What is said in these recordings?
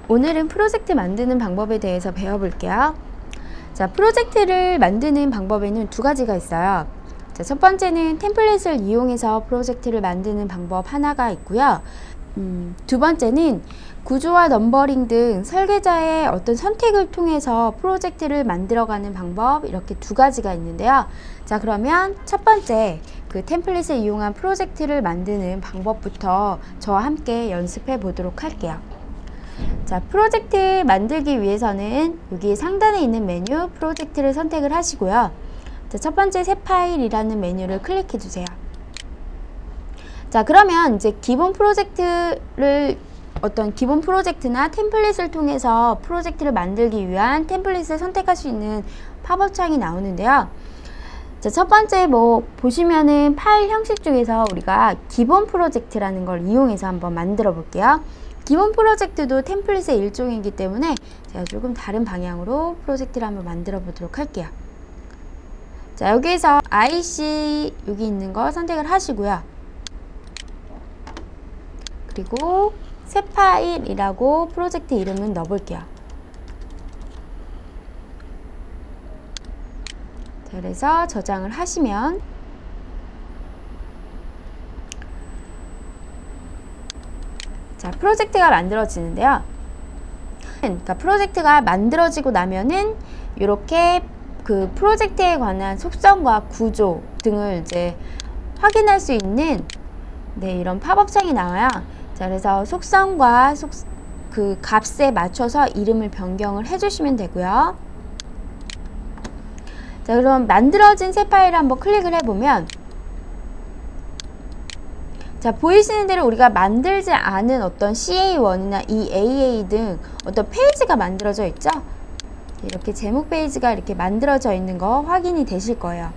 오늘은 프로젝트 만드는 방법에 대해서 배워볼게요. 자, 프로젝트를 만드는 방법에는 두 가지가 있어요. 자, 첫 번째는 템플릿을 이용해서 프로젝트를 만드는 방법 하나가 있고요. 두 번째는 구조와 넘버링 등 설계자의 어떤 선택을 통해서 프로젝트를 만들어가는 방법, 이렇게 두 가지가 있는데요. 자, 그러면 첫 번째 그 템플릿을 이용한 프로젝트를 만드는 방법부터 저와 함께 연습해 보도록 할게요. 자, 프로젝트 만들기 위해서는 여기 상단에 있는 메뉴 프로젝트를 선택을 하시고요. 자, 첫 번째 새 파일이라는 메뉴를 클릭해 주세요. 자, 그러면 이제 기본 프로젝트나 템플릿을 통해서 프로젝트를 만들기 위한 템플릿을 선택할 수 있는 팝업 창이 나오는데요. 자, 첫 번째 보시면은 파일 형식 중에서 우리가 기본 프로젝트라는 걸 이용해서 한번 만들어 볼게요. 기본 프로젝트도 템플릿의 일종이기 때문에 제가 조금 다른 방향으로 프로젝트를 한번 만들어 보도록 할게요. 자, 여기에서 IC 여기 있는 거 선택을 하시고요. 그리고 새 파일이라고 프로젝트 이름은 넣어 볼게요. 자, 그래서 저장을 하시면 자, 프로젝트가 만들어지는데요. 그러니까 프로젝트가 만들어지고 나면은 이렇게 그 프로젝트에 관한 속성과 구조 등을 이제 확인할 수 있는 이런 팝업 창이 나와요. 자, 그래서 속성과 그 값에 맞춰서 이름을 변경을 해주시면 되고요. 자, 그럼 만들어진 새 파일을 한번 클릭을 해보면 자, 보이시는 대로 우리가 만들지 않은 어떤 CA1이나 EAA 등 어떤 페이지가 만들어져 있죠? 이렇게 제목 페이지가 이렇게 만들어져 있는 거 확인이 되실 거예요.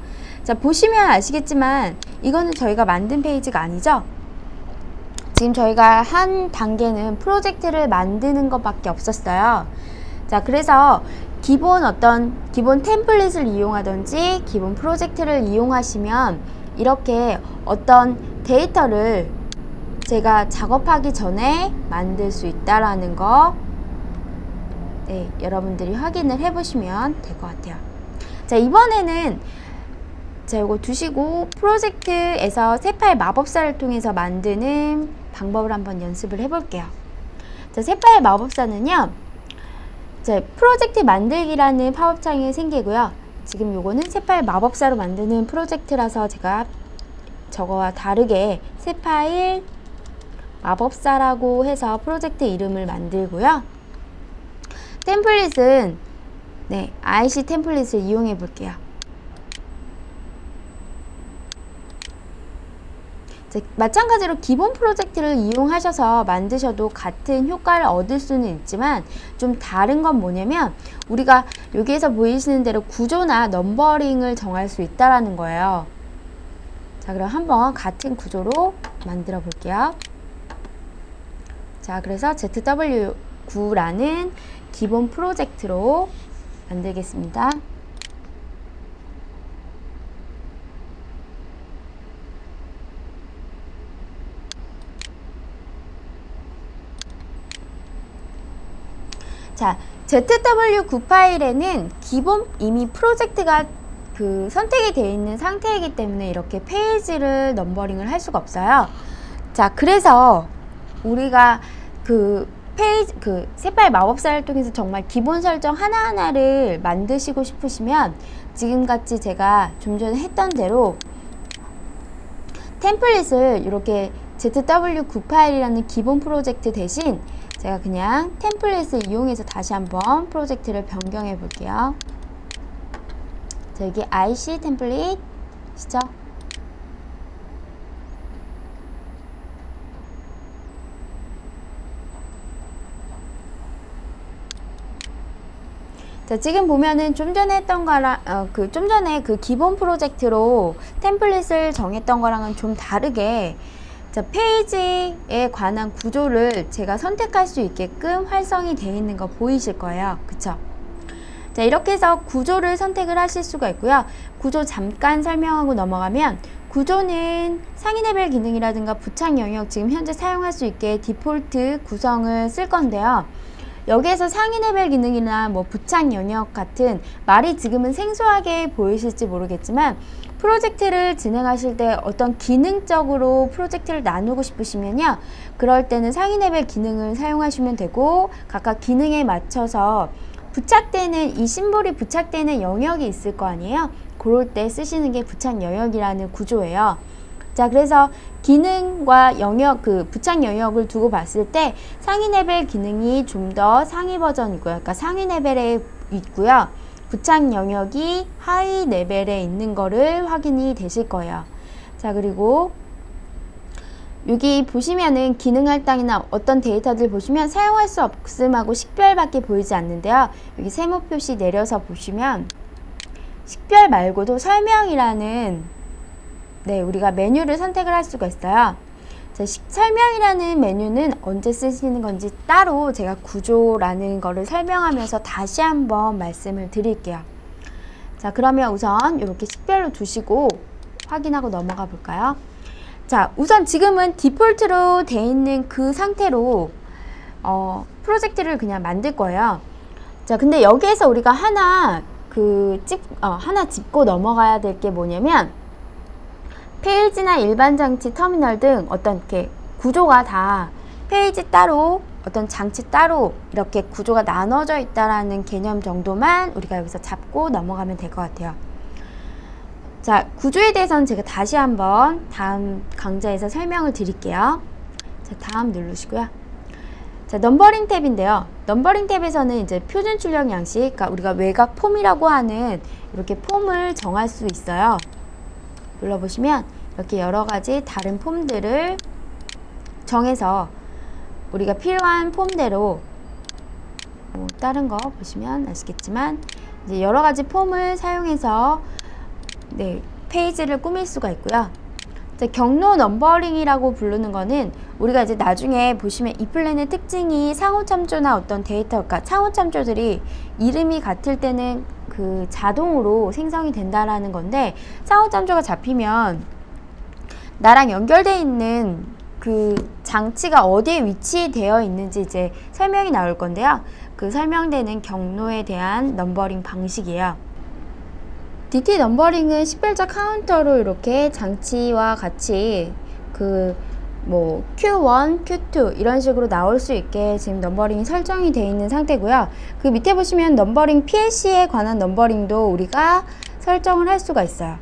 자, 보시면 아시겠지만 이거는 저희가 만든 페이지가 아니죠? 지금 저희가 한 단계는 프로젝트를 만드는 것밖에 없었어요. 자, 그래서 기본 템플릿을 이용하든지 기본 프로젝트를 이용하시면 이렇게 어떤 데이터를 제가 작업하기 전에 만들 수 있다라는 거 여러분들이 확인을 해 보시면 될 것 같아요. 자, 이번에는 자, 이거 두시고 프로젝트에서 새 파일 마법사를 통해서 만드는 방법을 한번 연습을 해 볼게요. 자, 새 파일 마법사는요, 자, 프로젝트 만들기라는 팝업창이 생기고요. 지금 요거는 새 파일 마법사로 만드는 프로젝트라서 제가 저거와 다르게 새 파일 마법사라고 해서 프로젝트 이름을 만들고요. 템플릿은 IC 템플릿을 이용해 볼게요. 마찬가지로 기본 프로젝트를 이용하셔서 만드셔도 같은 효과를 얻을 수는 있지만 좀 다른 건 뭐냐면 우리가 여기에서 보이시는 대로 구조나 넘버링을 정할 수 있다라는 거예요. 자, 그럼 한번 같은 구조로 만들어 볼게요. 자, 그래서 ZW9라는 기본 프로젝트로 만들겠습니다. 자, ZW9 파일에는 기본 이미 프로젝트가 선택이 되어 있는 상태이기 때문에 이렇게 페이지를 넘버링을 할 수가 없어요. 자, 그래서 우리가 새 파일 마법사를 통해서 정말 기본 설정 하나하나를 만드시고 싶으시면 지금같이 제가 좀 전에 했던 대로 템플릿을 이렇게 ZW9 파일이라는 기본 프로젝트 대신 제가 그냥 템플릿을 이용해서 다시 한번 프로젝트를 변경해 볼게요. 자, 여기 IC 템플릿이죠? 자, 지금 보면은 좀 전에 했던 거랑 좀 전에 그 기본 프로젝트로 템플릿을 정했던 거랑은 좀 다르게 자, 페이지에 관한 구조를 제가 선택할 수 있게끔 활성이 되어 있는 거 보이실 거예요. 그쵸? 자, 이렇게 해서 구조를 선택을 하실 수가 있고요. 구조 잠깐 설명하고 넘어가면 구조는 상위 레벨 기능이라든가 부착 영역 지금 현재 사용할 수 있게 디폴트 구성을 쓸 건데요. 여기에서 상위 레벨 기능이나 뭐 부착 영역 같은 말이 지금은 생소하게 보이실지 모르겠지만 프로젝트를 진행하실 때 어떤 기능적으로 프로젝트를 나누고 싶으시면요, 그럴 때는 상위 레벨 기능을 사용하시면 되고, 각각 기능에 맞춰서 부착되는, 이 심볼이 부착되는 영역이 있을 거 아니에요. 그럴 때 쓰시는 게 부착 영역이라는 구조예요. 자, 그래서 기능과 영역, 그 부착 영역을 두고 봤을 때 상위 레벨 기능이 좀 더 상위 버전이고요. 그러니까 상위 레벨에 있고요. 부착 영역이 하위 레벨에 있는 거를 확인이 되실 거예요. 자, 그리고 여기 보시면은 기능 할당이나 어떤 데이터들 보시면 사용할 수 없음하고 식별밖에 보이지 않는데요. 여기 세모 표시 내려서 보시면 식별 말고도 설명이라는 우리가 메뉴를 선택을 할 수가 있어요. 자, 설명이라는 메뉴는 언제 쓰시는 건지 따로 제가 구조라는 거를 설명하면서 다시 한번 말씀을 드릴게요. 자, 그러면 우선 이렇게 식별로 두시고 확인하고 넘어가 볼까요? 자, 우선 지금은 디폴트로 돼 있는 그 상태로 프로젝트를 그냥 만들 거예요. 자, 근데 여기에서 우리가 하나 짚고 넘어가야 될 게 뭐냐면, 페이지나 일반 장치, 터미널 등 어떤 이렇게 구조가 다 페이지 따로, 어떤 장치 따로 이렇게 구조가 나눠져 있다라는 개념 정도만 우리가 여기서 잡고 넘어가면 될 것 같아요. 자, 구조에 대해서는 제가 다시 한번 다음 강좌에서 설명을 드릴게요. 자, 다음 누르시고요. 자, 넘버링 탭인데요. 넘버링 탭에서는 이제 표준 출력 양식, 그러니까 우리가 외곽 폼이라고 하는 이렇게 폼을 정할 수 있어요. 눌러보시면 이렇게 여러가지 다른 폼들을 정해서 우리가 필요한 폼대로 다른 거 보시면 아시겠지만 이제 여러가지 폼을 사용해서 페이지를 꾸밀 수가 있고요. 경로 넘버링이라고 부르는 거는 우리가 이제 나중에 보시면 이 플랜의 특징이 상호 참조나 어떤 데이터, 그러니까 상호 참조들이 이름이 같을 때는 그 자동으로 생성이 된다라는 건데, 상호 참조가 잡히면 나랑 연결되어 있는 그 장치가 어디에 위치되어 있는지 이제 설명이 나올 건데요. 그 설명되는 경로에 대한 넘버링 방식이에요. DT 넘버링은 식별자 카운터로 이렇게 장치와 같이 Q1, Q2 이런 식으로 나올 수 있게 지금 넘버링이 설정이 되어 있는 상태고요. 그 밑에 보시면 넘버링 PLC에 관한 넘버링도 우리가 설정을 할 수가 있어요.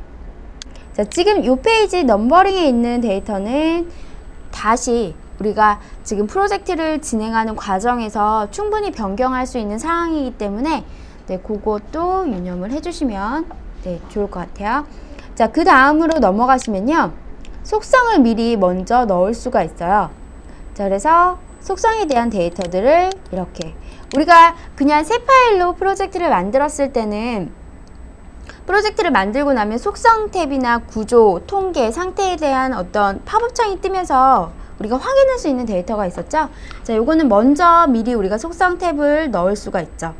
자, 지금 이 페이지 넘버링에 있는 데이터는 다시 우리가 지금 프로젝트를 진행하는 과정에서 충분히 변경할 수 있는 상황이기 때문에 그것도 유념을 해주시면 좋을 것 같아요. 자, 그 다음으로 넘어가시면요, 속성을 미리 먼저 넣을 수가 있어요. 자, 그래서 속성에 대한 데이터들을 이렇게 우리가 그냥 새 파일로 프로젝트를 만들었을 때는 프로젝트를 만들고 나면 속성 탭이나 구조, 통계, 상태에 대한 어떤 팝업창이 뜨면서 우리가 확인할 수 있는 데이터가 있었죠. 자, 요거는 먼저 미리 우리가 속성 탭을 넣을 수가 있죠.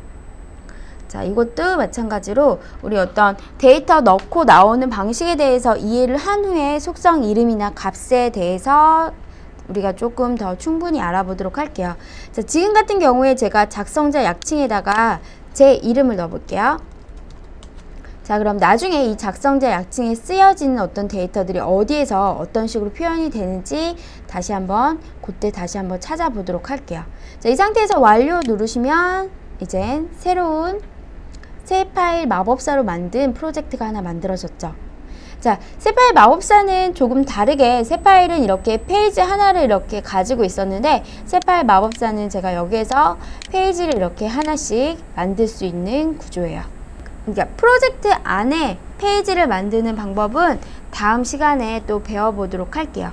자, 이것도 마찬가지로 우리 어떤 데이터 넣고 나오는 방식에 대해서 이해를 한 후에 속성 이름이나 값에 대해서 우리가 조금 더 충분히 알아보도록 할게요. 자, 지금 같은 경우에 제가 작성자 약칭에다가 제 이름을 넣어 볼게요. 자, 그럼 나중에 이 작성자 약칭에 쓰여지는 어떤 데이터들이 어디에서 어떤 식으로 표현이 되는지 그때 다시 한번 찾아보도록 할게요. 자, 이 상태에서 완료 누르시면 이젠 새로운 새 파일 마법사로 만든 프로젝트가 하나 만들어졌죠. 자, 새 파일 마법사는 조금 다르게, 새 파일은 이렇게 페이지 하나를 이렇게 가지고 있었는데, 새 파일 마법사는 제가 여기에서 페이지를 이렇게 하나씩 만들 수 있는 구조예요. 그러니까 프로젝트 안에 페이지를 만드는 방법은 다음 시간에 또 배워보도록 할게요.